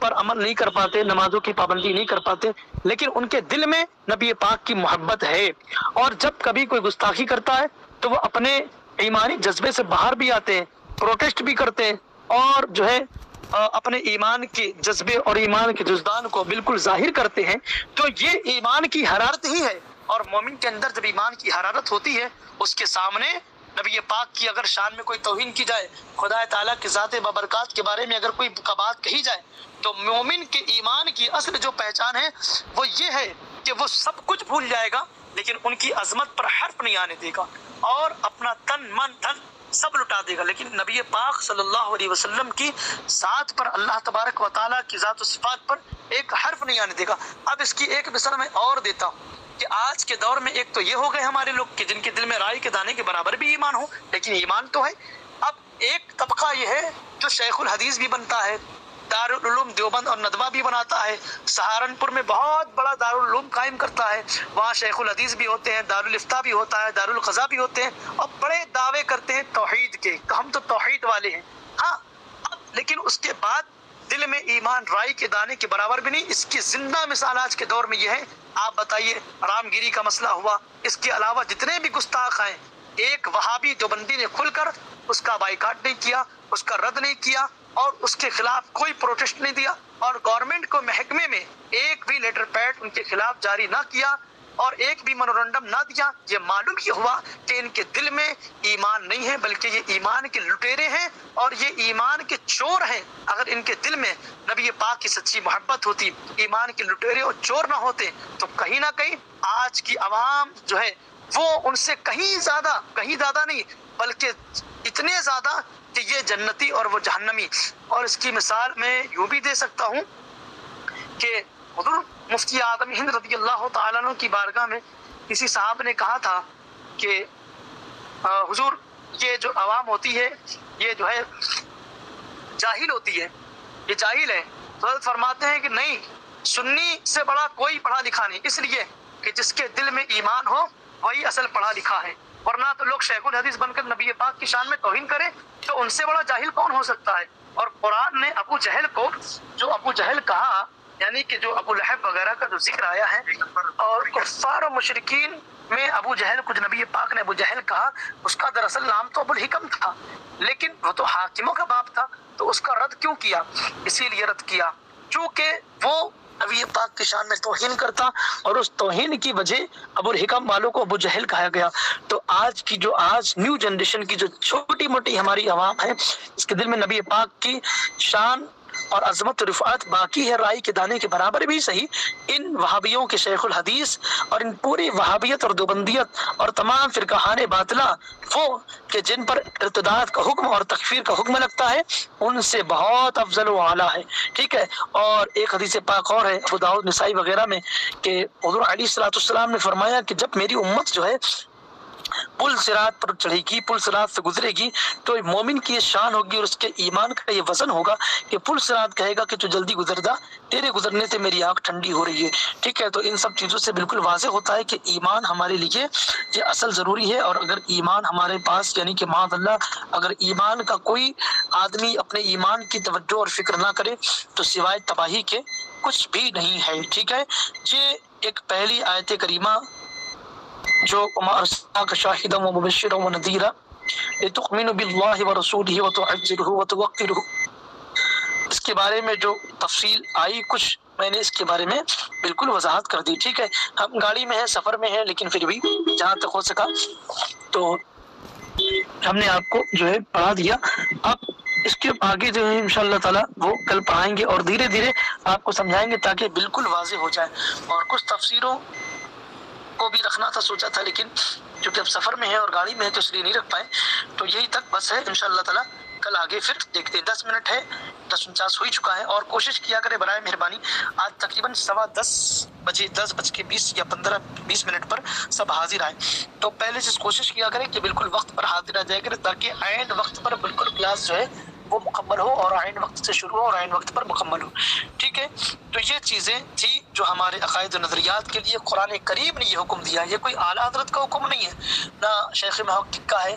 پر عمل نہیں کر پاتے، نمازوں کی پابندی نہیں کر پاتے، لیکن ان کے دل میں نبی پاک کی محبت ہے، اور جب کبھی کوئی گستاخی کرتا ہے تو وہ اپنے ایمانی جذبے سے باہر بھی آتے ہیں، پروٹیسٹ بھی کرتے ہیں، اور جو ہے اپنے ایمان کے جذبے اور ایمان کے جزدان کو بالکل ظاہر کرتے ہیں۔ تو یہ ایمان کی حرارت ہی ہے، اور مومن کے اندر جب ایمان کی حرارت ہوتی ہے، اس کے سامنے نبی پاک کی اگر شان میں کوئی توہین کی جائے، خدا تعالیٰ کی ذات بابرکات کے بارے میں اگر کوئی بات کہی جائے، تو مومن کے ایمان کی اصل جو پہچان ہے وہ یہ ہے کہ وہ سب کچھ بھول جائے گا، لیکن ان کی عظمت پر حرف نہیں آنے دے گا، اور اپنا تن من دھن سب لٹا دے گا، لیکن نبی پاک صلی اللہ علیہ وسلم کی ذات پر، اللہ تبارک و تعالیٰ کی ذات و صفات پر ایک حرف نہیں آنے دے گا۔ اب اس کی ایک مثال میں اور دیتا ہوں کہ آج کے دور میں ایک تو یہ ہو گئے ہمارے لوگ کہ جن کے دل میں رائی کے دانے کے برابر بھی ایمان ہو، لیکن ایمان تو ہے۔ اب ایک طبقہ یہ ہے جو شیخ الحدیث بھی بنتا ہے، دارالعلوم دیوبند اور ندوہ بھی بناتا ہے، سہارنپور میں بہت بڑا دارالعلوم قائم کرتا ہے، وہاں شیخ الحدیث بھی ہوتے ہیں، دارالفتہ بھی ہوتا ہے، دارالقضاء بھی ہوتے ہیں، اور بڑے دعوے کرتے ہیں توحید کے، ہم تو توحید والے ہیں۔ ہاں، لیکن اس کے بعد دل میں ایمان رائی کے دانے کے برابر بھی نہیں۔ اس کی زندہ مثال آج کے دور میں یہ ہے، آپ بتائیے، رام گیری کا مسئلہ ہوا، اس کے علاوہ جتنے بھی گستاخ ہیں، ایک وہابی دیوبندی نے کھل کر اس کا بائیکاٹ نہیں کیا، اس کا رد نہیں کیا، اور اس کے خلاف کوئی پروٹیسٹ نہیں دیا، اور گورنمنٹ کو محکمے میں ایک بھی لیٹر پیڈ ان کے خلاف جاری نہ کیا، اور ایک بھی میمورنڈم نہ دیا۔ یہ معلوم یہ ہوا کہ ان کے دل میں ایمان نہیں ہے، بلکہ یہ ایمان کے لٹیرے ہیں اور یہ ایمان کے چور ہیں۔ اگر ان کے دل میں نبی پاک کی سچی محبت ہوتی، ایمان کے لٹیرے اور چور نہ ہوتے، تو کہیں نہ کہیں آج کی عوام جو ہے وہ ان سے کہیں زیادہ نہیں، بلکہ اتنے زیادہ کہ یہ جنتی اور وہ جہنمی۔ اور اس کی مثال میں یوں بھی دے سکتا ہوں کہ حضور مفتی اعظم ہند رضی اللہ تعالیٰ عنہ کی بارگاہ میں کسی صاحب نے کہا تھا کہ حضور، یہ جو عوام ہوتی ہے یہ جو ہے جاہل ہوتی ہے، یہ جاہل ہے۔ تو حضرت فرماتے ہیں کہ نہیں، سنی سے بڑا کوئی پڑھا لکھا نہیں، اس لیے کہ جس کے دل میں ایمان ہو وہی اصل پڑھا لکھا ہے، ورنہ تو لوگ شیخ الحدیث بن کر نبی پاک کی شان میں توہین کریں تو ان سے بڑا جاہل کون ہو سکتا ہے۔ اور قرآن نے ابو جہل کو، جو ابو جہل کہا، یعنی کہ جو ابو لہب وغیرہ کا جو ذکر آیا ہے، اور کفار و مشرکین میں ابو جہل کو جو نبی پاک نے ابو جہل کہا، اس کا دراصل نام تو ابو الحکم تھا، لیکن وہ تو حاکموں کا باپ تھا، تو اس کا رد کیوں کیا؟ اسی لیے رد کیا چونکہ وہ نبی پاک کی شان میں توہین کرتا، اور اس توہین کی وجہ ابو الحکم والوں کو ابو جہل کہا گیا۔ تو آج نیو جنریشن کی جو چھوٹی موٹی ہماری عوام ہے، اس کے دل میں نبی پاک کی شان اور عظمت و رفعت باقی ہے، رائی کے دانے کے برابر بھی صحیح۔ ان وہابیوں کے شیخ الحدیث اور ان پوری وہابیت اور دیوبندیت اور تمام فرقہان باطلہ، وہ کہ جن پر ارتداد کا حکم اور تکفیر کا حکم لگتا ہے، ان سے بہت افضل و اعلیٰ ہے، ٹھیک ہے۔ اور ایک حدیث پاک اور ہے ابو داؤد نسائی وغیرہ میں کہ حضور علیہ الصلوۃ والسلام نے فرمایا کہ جب میری امت جو ہے پل صراط پر چڑھے گی، پل صراط سے گزرے گی، تو مومن کی یہ شان ہوگی اور اس کے ایمان کا یہ وزن ہوگا کہ پل صراط کہے گا کہ تو جلدی گزر جا، تیرے گزرنے سے میری آنکھ ٹھنڈی ہو رہی ہے، ٹھیک ہے۔ تو ان سب چیزوں سے بالکل واضح ہوتا ہے کہ ایمان ہمارے لیے یہ اصل ضروری ہے، اور اگر ایمان ہمارے پاس، یعنی کہ معاذ اللہ اگر ایمان کا کوئی آدمی اپنے ایمان کی توجہ اور فکر نہ کرے تو سوائے تباہی کے کچھ بھی نہیں ہے، ٹھیک ہے۔ یہ ایک پہلی آیت کریمہ جو وما ارسلناک شاہدا ومبشرا ونذیرا لتؤمنوا باللہ ورسولہ وتعزروہ وتوقروہ، اس کے بارے میں جو تفصیل آئی کچھ میں نے اس کے بارے میں بالکل وضاحت کر دی، ٹھیک ہے۔ ہم گاڑی میں ہیں، سفر میں ہیں، لیکن پھر بھی جہاں تک ہو سکا تو ہم نے آپ کو جو ہے پڑھا دیا۔ اب اس کے آگے جو ہے انشاءاللہ تعالیٰ وہ کل پڑھائیں گے اور دھیرے دھیرے آپ کو سمجھائیں گے تاکہ بالکل واضح ہو جائے، اور کچھ تفسیروں کو بھی رکھنا تھا، سوچا تھا، لیکن چونکہ اب سفر میں ہے اور گاڑی میں ہے تو اس لیے نہیں رکھ پائے، تو یہی تک بس ہے۔ انشاءاللہ تعالیٰ کل آگے پھر دیکھتے ہیں۔ 10 منٹ ہے، 10:49 ہو ہی چکا ہے، اور کوشش کیا کرے برائے مہربانی آج تقریباً 10:15 بجے 10:20 یا 15-20 منٹ پر سب حاضر آئے، تو پہلے سے کوشش کیا کرے کہ بالکل وقت پر حاضر آ جائے کرے تاکہ اینڈ وقت پر بالکل کلاس جو ہے وہ مکمل ہو اور عین وقت سے شروع ہو اور عین وقت پر مکمل ہو. ٹھیک ہے. تو یہ چیزیں تھی جو ہمارے عقائد و نظریات کے لیے قرآن کریم نے یہ حکم دیا. یہ کوئی اعلیٰ حضرت کا حکم نہیں ہے، نہ شیخ محقق کا ہے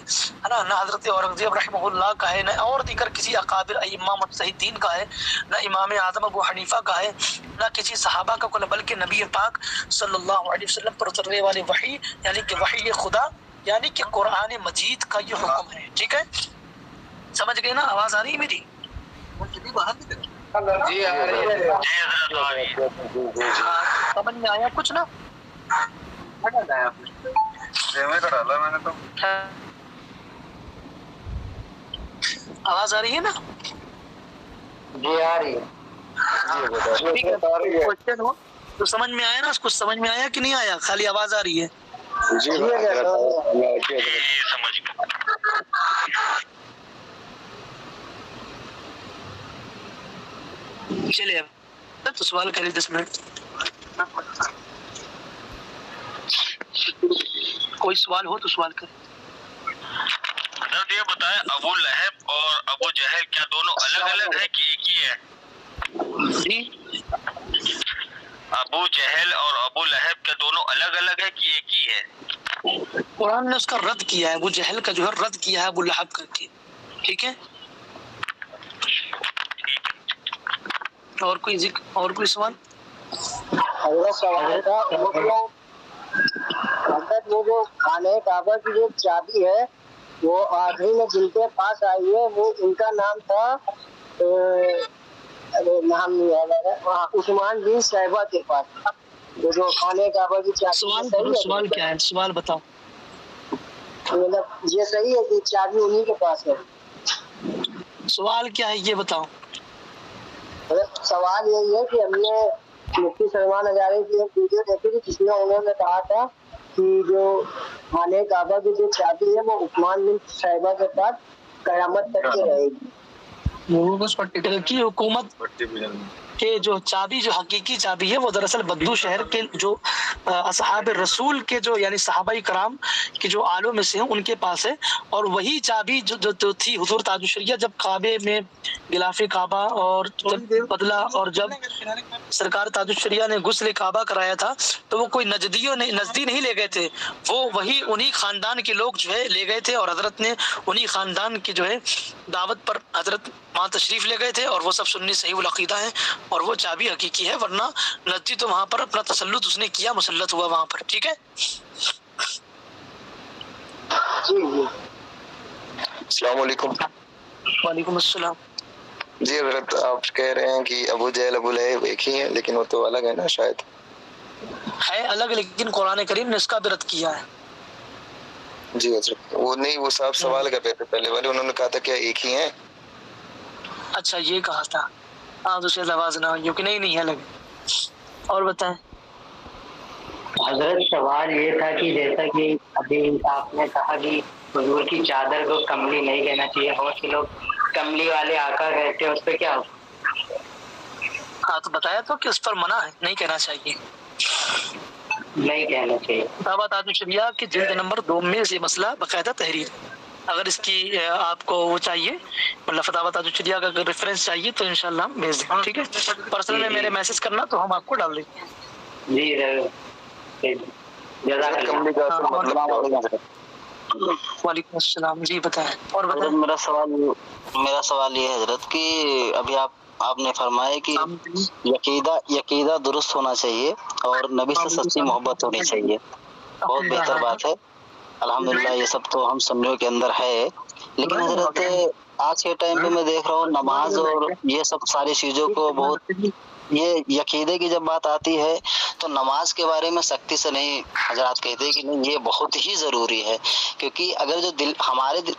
نا، نہ حضرت اورنگزیب رحمہ اللہ کا ہے، نہ اور دیگر کسی اکابر ائمہ مجتہدین کا ہے، نہ امام اعظم ابو حنیفہ کا ہے، نہ کسی صحابہ کا، بلکہ نبی پاک صلی اللہ علیہ وسلم پر اترنے والے وحی یعنی کہ وحی خدا یعنی کہ قرآن مجید کا یہ حکم ہے. ٹھیک ہے. سمجھ گئے نا؟ آواز آ رہی ہے میری؟ جی آ رہی ہے. سمجھ میں آیا کچھ نا؟ آواز آ رہی ہے نا؟ جی آ رہی ہے. کوشچن ہو تو سمجھ میں آیا نا؟ کچھ سمجھ میں آیا کہ نہیں آیا؟ خالی آواز آ رہی ہے؟ جی چلے اب تو سوال کریں 10 منٹ. کوئی سوال ہو تو سوال کریں. یہ بتائیں ابو لہب اور ابو جہل کیا دونوں الگ الگ ہے کہ ایک ہی ہے؟ جی ابو جہل اور ابو لہب کیا دونوں الگ الگ ہے کہ ایک ہی ہے؟ قرآن نے اس کا رد کیا ہے، ابو جہل کا جو ہے رد کیا ہے ابو لہب کر کے. ٹھیک ہے. اور کوئی ذکر اور کوئی سوال؟ سوال تھا وہ جو خانہ کعبہ کی جو چابی ہے وہ آخری میں جن کے پاس آئی ہے وہ ان کا نام تھا نام نہیں یاد آ رہا، عثمان بن شیبہ کے پاس جو خانہ کعبہ کی چابی. سوال کیا ہے؟ سوال بتاؤ. مطلب یہ صحیح ہے کہ چابی انہی کے پاس ہے؟ سوال کیا ہے یہ بتاؤ. سوال یہی ہے کہ ہم نے مفتی سلمان ہزارے کی ایک ویڈیو دیکھی تھی جس میں انہوں نے کہا تھا کہ جو خانہ کعبہ کی جو چابی ہے وہ عثمان بن شیبہ کے پاس قیامت تک کے رہے گی. کی حکومت کہ جو چابی جو حقیقی چابی ہے وہ دراصل بدو شہر کے جو اصحاب رسول کے جو یعنی صحابہ کرام کے جو آلوں میں سے ہیں ان کے پاس ہے. اور وہی چابی جو تھی حضور تاج الشریعہ جب کعبے میں غلاف کعبہ اور جب بدلا اور جب سرکار تاج الشریعہ نے غسل کعبہ کرایا تھا تو وہ کوئی نجدی نہیں لے گئے تھے، وہ وہی انہی خاندان کے لوگ جو ہے لے گئے تھے اور حضرت نے انہی خاندان کی جو ہے دعوت پر حضرت وہاں تشریف لے گئے تھے اور وہ سب سنی صحیح العقیدہ ہیں اور وہ چابی حقیقی ہے، ورنہ نجدی تو وہاں پر اپنا تسلط اس نے کیا، مسلط ہوا وہاں پر. ٹھیک ہے. السلام علیکم. وعلیکم السلام. جی حضرت آپ کہہ رہے ہیں کہ ابو جہل ابو لہب ایک ہی ہیں، لیکن وہ تو الگ ہے نا؟ شاید ہے الگ، لیکن قرآن کریم نے اس کا بھی رد کیا ہے. جی حضرت وہ نہیں، وہ صاحب سوال کر رہے تھے پہلے والے، انہوں نے کہا تھا کیا ایک ہی ہیں؟ اچھا یہ کہا تھا. ہاں تو شاید آواز نہ ہوئی کہ نہیں ہے الگ. اور بتائیں. حضرت سوال یہ تھا کہ جیسا کہ ابھی آپ نے کہا کہ حضور کی چادر کو کملی نہیں کہنا چاہیے، بہت سے لوگ کملی والے آقا کہتے ہیں، اس پہ کیا؟ ہاں تو بتایا تو کہ اس پر منع ہے، نہیں کہنا چاہیے، نہیں کہنا چاہیے. فتاویٰ تاج الشریعہ کی جلد نمبر 2 میں یہ مسئلہ باقاعدہ تحریر. اگر اس کی آپ کو وہ چاہیے مطلب فتاویٰ تاج الشریعہ کا اگر ریفرنس چاہیے تو انشاءاللہ ہم بھیج دیں. ٹھیک ہے. پرسنل میں میرے میسج کرنا تو ہم آپ کو ڈال دیں گے. جی ضرور. وعلیکم السلام. جی بتائیں. اور بتائیں. میرا سوال یہ ہے حضرت کہ ابھی آپ نے فرمایا کہ یقیدہ درست ہونا چاہیے اور نبی سے سچی محبت ہونی چاہیے. بہت بہتر بات ہے، الحمدللہ یہ سب تو ہم سنیوں کے اندر ہے. لیکن حضرت آج کے ٹائم پہ میں دیکھ رہا ہوں نماز اور یہ سب ساری چیزوں کو بہت، یہ عقیدے کی جب بات آتی ہے تو نماز کے بارے میں سختی سے نہیں حضرات کہتے کہ نہیں یہ بہت ہی ضروری ہے، کیونکہ اگر جو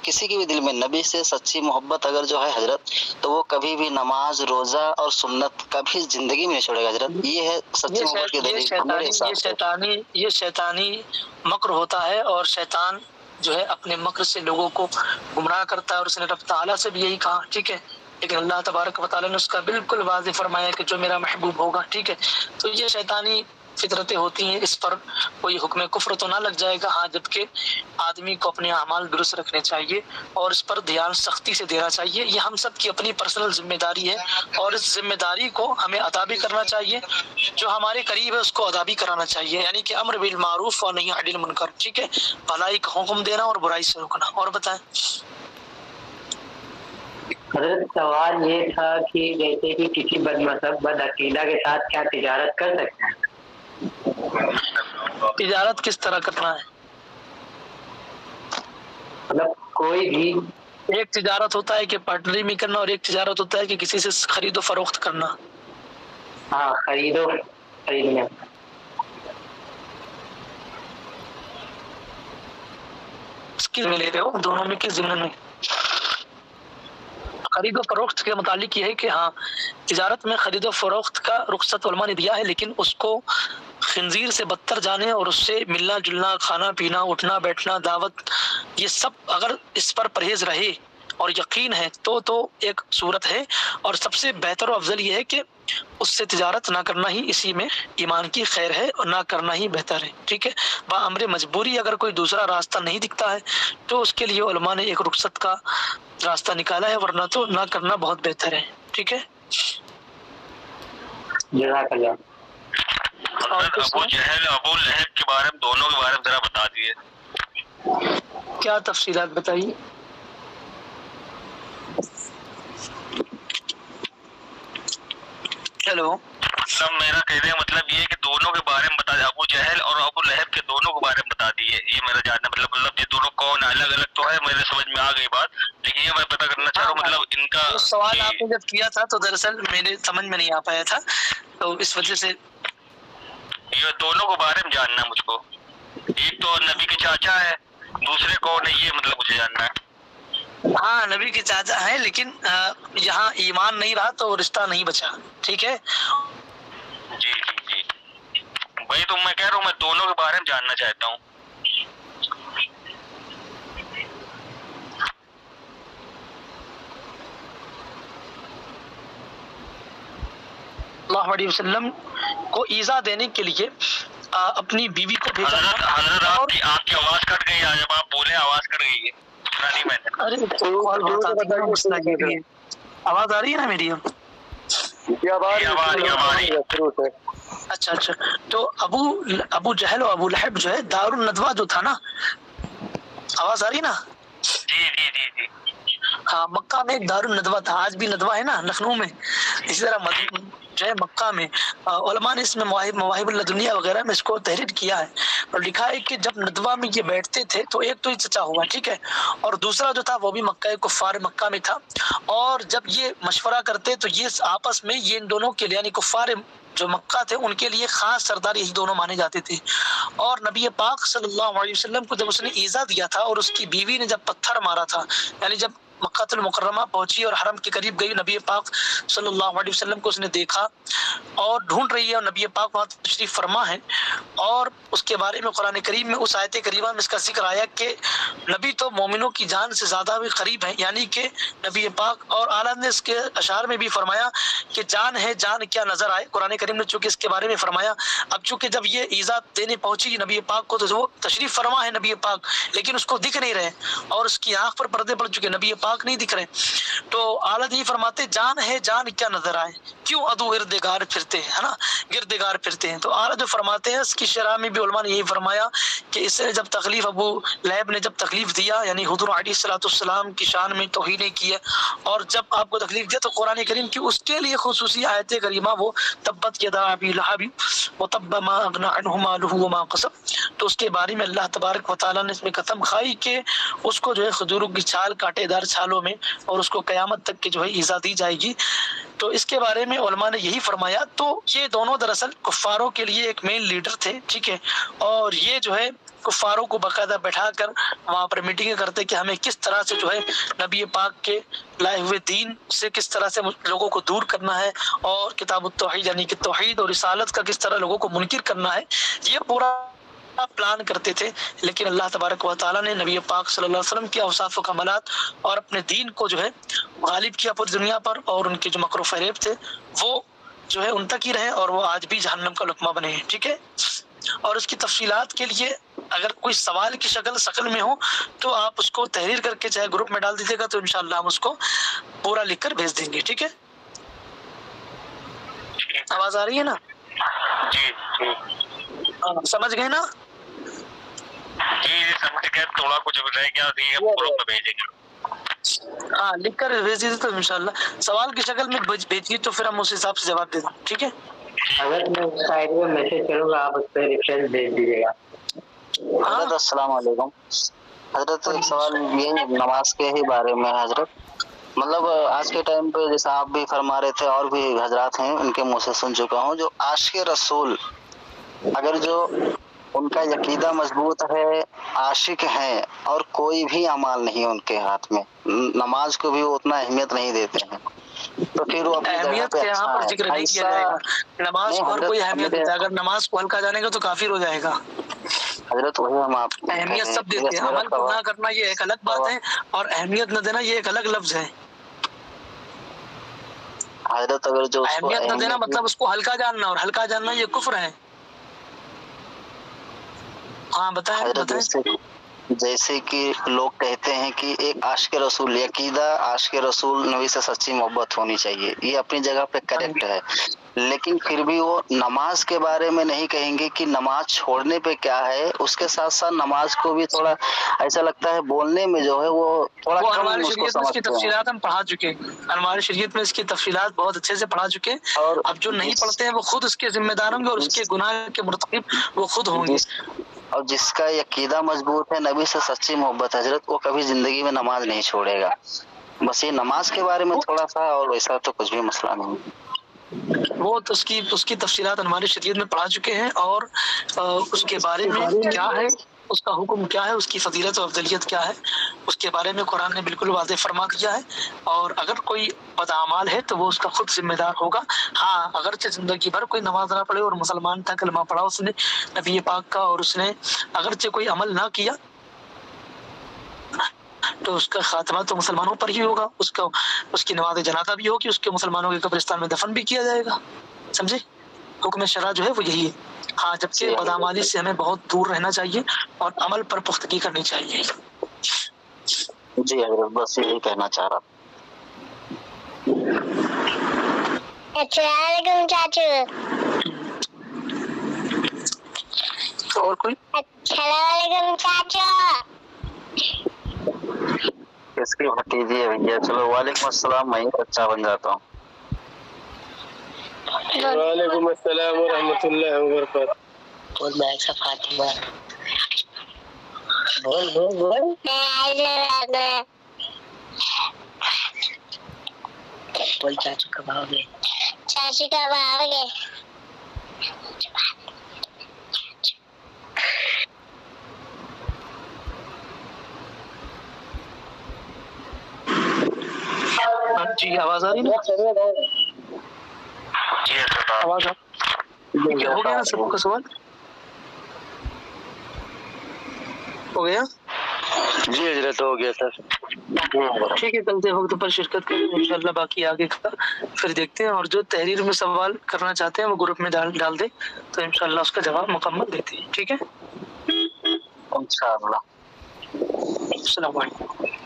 کسی کے بھی دل میں نبی سے سچی محبت اگر جو ہے حضرت تو وہ کبھی بھی نماز روزہ اور سنت کبھی زندگی میں نہیں چھوڑے گا حضرت. یہ ہے سچی محبت کی دلیل. یہ شیطانی مکر ہوتا ہے اور شیطان جو ہے اپنے مکر سے لوگوں کو گمراہ کرتا ہے اور اس نے رب تعالیٰ سے بھی یہی کہا. ٹھیک ہے. لیکن اللہ تبارک و تعالیٰ نے اس کا بالکل واضح فرمایا کہ جو میرا محبوب ہوگا. ٹھیک ہے. تو یہ شیطانی فطرتیں ہوتی ہیں، اس پر کوئی حکم کفر تو نہ لگ جائے گا، ہاں جبکہ آدمی کو اپنے اعمال درست رکھنے چاہیے اور اس پر دھیان سختی سے دینا چاہیے. یہ ہم سب کی اپنی پرسنل ذمہ داری ہے اور اس ذمہ داری کو ہمیں ادا بھی کرنا چاہیے، جو ہمارے قریب ہے اس کو ادا بھی کرانا چاہیے، یعنی کہ امر بالمعروف اور نہی عن المنکر، ٹھیک ہے، بھلائی کا حکم دینا اور برائی سے روکنا. اور بتائیں. حضرت سوال یہ تھا کہ جیسے کہ کسی بد مذہب بد عقیدہ کے ساتھ کیا تجارت کر سکتے ہیں؟ تجارت کس طرح کرنا ہے؟ مطلب کوئی بھی ایک تجارت ہوتا ہے کہ پارٹنری میں کرنا اور ایک تجارت ہوتا ہے کہ کسی سے خرید و فروخت کرنا. ہاں خریدنے کس میں لے رہے ہو؟ دونوں میں کس ضمن میں؟ خرید و فروخت کے متعلق یہ ہے کہ ہاں تجارت میں خرید و فروخت کا رخصت علماء نے دیا ہے، لیکن اس کو خنزیر سے بدتر جانے اور اس سے ملنا جلنا، کھانا پینا، اٹھنا بیٹھنا، دعوت، یہ سب اگر اس پر پرہیز رہے اور یقین ہے تو ایک صورت ہے، اور سب سے بہتر و افضل یہ ہے کہ اس سے تجارت نہ کرنا ہی اسی میں ایمان کی خیر ہے اور نہ کرنا ہی بہتر ہے. ٹھیک ہے، بامر مجبوری اگر کوئی دوسرا راستہ نہیں دکھتا ہے تو اس کے لیے علماء نے ایک رخصت کا راستہ نکالا ہے، ورنہ تو نہ کرنا بہت بہتر ہے. ٹھیک ہے، جزاک اللہ. حضرت ابو جہل ابو لہب کے بارے میں، دونوں کے بارے میں ذرا بتا دیے. کیا تفصیلات بتائیے. ہیلو، مطلب میرا کہنے کا مطلب یہ ہے کہ دونوں کے بارے میں بتا دیں، ابو جہل اور ابو لہب کے دونوں کے بارے میں بتا دیے. یہ میرا جاننا مطلب یہ دونوں کون الگ الگ تو ہے، میرے سمجھ میں آ گئی بات، لیکن یہ میں پتہ کرنا چاہ رہا ہوں مطلب ان کا سوال آپ نے جب کیا تھا تو دراصل میرے سمجھ میں نہیں آ پایا تھا، تو اس وجہ سے یہ دونوں کے بارے میں جاننا ہے مجھ کو. ایک تو نبی کے چاچا ہے، دوسرے کون ہے یہ مطلب مجھے جاننا ہے. ہاں نبی کے چاچا ہیں، لیکن یہاں ایمان نہیں رہا تو رشتہ نہیں بچا. ٹھیک ہے، جی جی جی بھائی، تو میں کہہ رہا ہوں میں دونوں کے بارے میں جاننا چاہتا ہوں. اللہ علیہ وسلم کو ایذا دینے کے لیے اپنی بیوی کو بھیجا. حضرت آپ کی آواز کٹ گئی ہے، جب آپ بولے آواز کٹ گئی ہے. نہیں میں نے آواز آ رہی ہے نا میری؟ اچھا اچھا، تو ابو جہل اور ابو لہب جو ہے دار الندوہ جو تھا نا، آواز آ رہی نا؟ جی جی جی جی ہاں، مکہ میں ایک دار الندوہ تھا، آج بھی ندوہ ہے نا لکھنؤ میں، اسی طرح جو ہے مکہ میں علماء نے اس میں مواہب اللدنیہ وغیرہ میں اس کو تحریر کیا ہے اور لکھا ہے کہ جب ندوہ میں یہ بیٹھتے تھے تو ایک تو یہ چچا ہوا، ٹھیک ہے، اور دوسرا جو تھا وہ بھی مکہ کفار مکہ میں تھا، اور جب یہ مشورہ کرتے تو یہ آپس میں یہ ان دونوں کے لیے یعنی کفار جو مکہ تھے ان کے لیے خاص سردار یہی دونوں مانے جاتے تھے. اور نبی پاک صلی اللہ علیہ وسلم کو جب اس نے ایذا دیا تھا اور اس کی بیوی نے جب پتھر مارا تھا، یعنی جب مکہ المکرمہ پہنچی اور حرم کے قریب گئی، نبی پاک صلی اللہ علیہ وسلم کو اس نے دیکھا اور ڈھونڈ رہی ہے، اور نبی پاک وہاں تشریف فرما ہے، اور اس کے بارے میں قرآن کریم میں اس آیت کریمہ میں اس کا ذکر آیا کہ نبی تو مومنوں کی جان سے زیادہ بھی قریب ہیں، یعنی کہ نبی پاک، اور اعلیٰ نے اس کے اشعار میں بھی فرمایا کہ جان ہے، جان کیا نظر آئے. قرآن کریم نے چونکہ اس کے بارے میں فرمایا. اب چونکہ جب یہ ایذا دینے پہنچی نبی پاک کو تو وہ تشریف فرما ہے نبی پاک، لیکن اس کو دکھ نہیں رہے اور اس کی آنکھ پر پردے پڑ چکے، نبی پاک نہیں دکھ رہے. تو اعلیٰ یہ فرماتے جان ہے، جان کیا نظر آئے، کیوں ادو گردگار پھرتے ہیں، ہے نا، گردگار پھرتے ہیں. تو اعلیٰ جو فرماتے ہیں اس کی شرح میں بھی علماء نے یہی فرمایا کہ اس سے جب تکلیف ابو لہب نے جب تکلیف دیا، یعنی حضور علیہ السلام کی شان میں توہین کی ہے، اور جب آپ کو تکلیف دیا تو قرآن کریم کی اس کے لیے خصوصی آیت کریمہ وہ تبت یدا ابی لہب وتب ما اغنى عنه ماله وما کسب، تو اس کے بارے میں اللہ تبارک و تعالیٰ نے اس میں قسم کھائی کہ اس کو جو ہے کھجوروں کی چھال کانٹے دار چھالوں میں، اور اس کو قیامت تک کی جو ہے ایذا دی جائے گی. تو اس کے بارے میں علماء نے یہی فرمایا. تو یہ دونوں دراصل کفاروں کے لیے ایک مین لیڈر تھے، ٹھیک ہے، اور یہ جو ہے کفاروں کو باقاعدہ بیٹھا کر وہاں پر میٹنگیں کرتے کہ ہمیں کس طرح سے جو ہے نبی پاک کے لائے ہوئے دین سے کس طرح سے لوگوں کو دور کرنا ہے، اور کتاب التوحید یعنی کہ توحید اور رسالت کا کس طرح لوگوں کو منکر کرنا ہے، یہ پورا پلان کرتے تھے. لیکن اللہ تبارک و تعالیٰ نے نبی پاک صلی اللہ علیہ وسلم کے اوصاف و کمالات اور اپنے دین کو جو ہے غالب کیا پوری دنیا پر، اور ان کے جو مکر و فریب تھے وہ جو ہے ان تک ہی رہے اور وہ آج بھی جہنم کا لقمہ بنے ہیں، ٹھیک ہے؟ اور اس کی تفصیلات کے لیے اگر کوئی سوال کی شکل میں ہو تو آپ اس کو تحریر کر کے چاہے گروپ میں ڈال دیجیے گا، تو انشاءاللہ ہم اس کو پورا لکھ کر بھیج دیں گے، ٹھیک ہے؟ آواز آ رہی ہے نا؟ جی سمجھ گئے نا؟ جی سمجھ گئے، تھوڑا کچھ رہ گیا گروپ میں بھیجیں گے۔ ہاں لکھ کر بھیج دیجیے تو انشاءاللہ سوال کی شکل میں بھیجیے تو پھر ہم اس حساب سے جواب دے دیں، ٹھیک ہے؟ اگر میں سائڈ میں میسج کروں گا آپ اس پہ ریفرنس بھیج دیجیے گا۔ حضرت السلام علیکم۔ حضرت ایک سوال یہ نماز کے ہی بارے میں ہے حضرت، مطلب آج کے ٹائم پہ جیسا آپ بھی فرما رہے تھے اور بھی حضرات ہیں ان کے منہ سے سن چکا ہوں، جو عاشق رسول اگر جو ان کا عقیدہ مضبوط ہے، عاشق ہیں اور کوئی بھی اعمال نہیں ان کے ہاتھ میں، نماز کو بھی وہ اتنا اہمیت نہیں دیتے ہیں، تو پھر وہ اپنی جگہ اہمیت پہ کے یہاں اچھا پر ہے۔ ذکر نہیں کیا جائے گا، نماز نہیں کو ہر کوئی حضرت، اہمیت دیتا ہے، اگر نماز کو ہلکا جانے گا تو کافر ہو جائے گا۔ حضرت وہی ہم آپ اہمیت سب دیتے ہیں، عمل کو نہ کرنا یہ ایک الگ بات ہے اور اہمیت نہ دینا یہ ایک الگ لفظ ہے۔ حضرت اگر جو اس کو اہمیت نہ دینا مطلب اس کو ہلکا جاننا، اور ہلکا جاننا یہ کفر ہے۔ ہاں بتائیں حضرت جیسے کہ لوگ کہتے ہیں کہ ایک عاشق رسول عقیدہ، عاشق رسول نبی سے سچی محبت ہونی چاہیے، یہ اپنی جگہ پہ کریکٹ ہے، لیکن پھر بھی وہ نماز کے بارے میں نہیں کہیں گے کہ نماز چھوڑنے پہ کیا ہے، اس کے ساتھ ساتھ نماز کو بھی تھوڑا ایسا لگتا ہے بولنے میں جو ہے وہ تھوڑا وہ کم ہماری اس کو شریعت میں اس کی سمجھتے ہیں۔ تفصیلات ہم پڑھا چکے، ہماری شریعت میں اس کی تفصیلات بہت اچھے سے پڑھا چکے، اور اب جو نہیں پڑھتے ہیں وہ خود اس کے ذمہ دار ہوں گے اور اس کے گناہ کے مرتکب وہ خود ہوں گے۔ اور جس کا عقیدہ مضبوط ہے، نبی سے سچی محبت حضرت، وہ کبھی زندگی میں نماز نہیں چھوڑے گا۔ بس یہ نماز کے بارے میں تھوڑا سا، اور ویسا تو کچھ بھی مسئلہ نہیں۔ وہ تو اس کی تفصیلات ہماری شریعت میں پڑھا چکے ہیں، اور اس کے بارے میں کیا ہے، اس کا حکم کیا ہے، اس کی فضیلت و افضلیت کیا ہے، اس کے بارے میں قرآن نے بالکل واضح فرما دیا ہے، اور اگر کوئی بدعمال ہے تو وہ اس کا خود ذمہ دار ہوگا۔ ہاں اگرچہ زندگی بھر کوئی نماز نہ پڑھے اور مسلمان تھا، کلمہ پڑھا اس نے نبی پاک کا، اور اس نے اگرچہ کوئی عمل نہ کیا تو اس کا خاتمہ تو مسلمانوں پر ہی ہوگا، اس کی نماز جنازہ بھی ہوگی، اس کے مسلمانوں کے قبرستان میں دفن بھی کیا جائے گا، سمجھے؟ حکم شرع جو ہے وہ یہی ہے۔ ہاں جبکہ بدعمالی سے ہمیں بہت دور رہنا چاہیے اور عمل پر پختگی کرنی چاہیے۔ جی حضرت بس یہی کہنا چاہ رہا۔ السلام علیکم چاچو۔ اور کوئی؟ السلام علیکم چاچو۔ کس کی بھتیجی ہے بھیا؟ چلو وعلیکم السلام، میں بچہ بن جاتا ہوں۔ وعلیکم السلام ورحمۃ اللہ وبرکاتہ۔ بول میں ایسا فاطمہ، بول بول بول۔ بول چاچو کب آؤ گے؟ چاچو کب آؤ گے؟ جی آواز آ رہی ہے؟ جی حضرت آواز ہو گیا نا سب کا سوال؟ ہو گیا؟ جی حضرت ہو گیا سر۔ ٹھیک ہے، کل سے وقت پر شرکت کریں انشاءاللہ، باقی آگے کا پھر دیکھتے ہیں، اور جو تحریر میں سوال کرنا چاہتے ہیں وہ گروپ میں ڈال دیں تو انشاءاللہ اس کا جواب مکمل دیتے ہیں، ٹھیک ہے؟ انشاءاللہ۔ السلام علیکم۔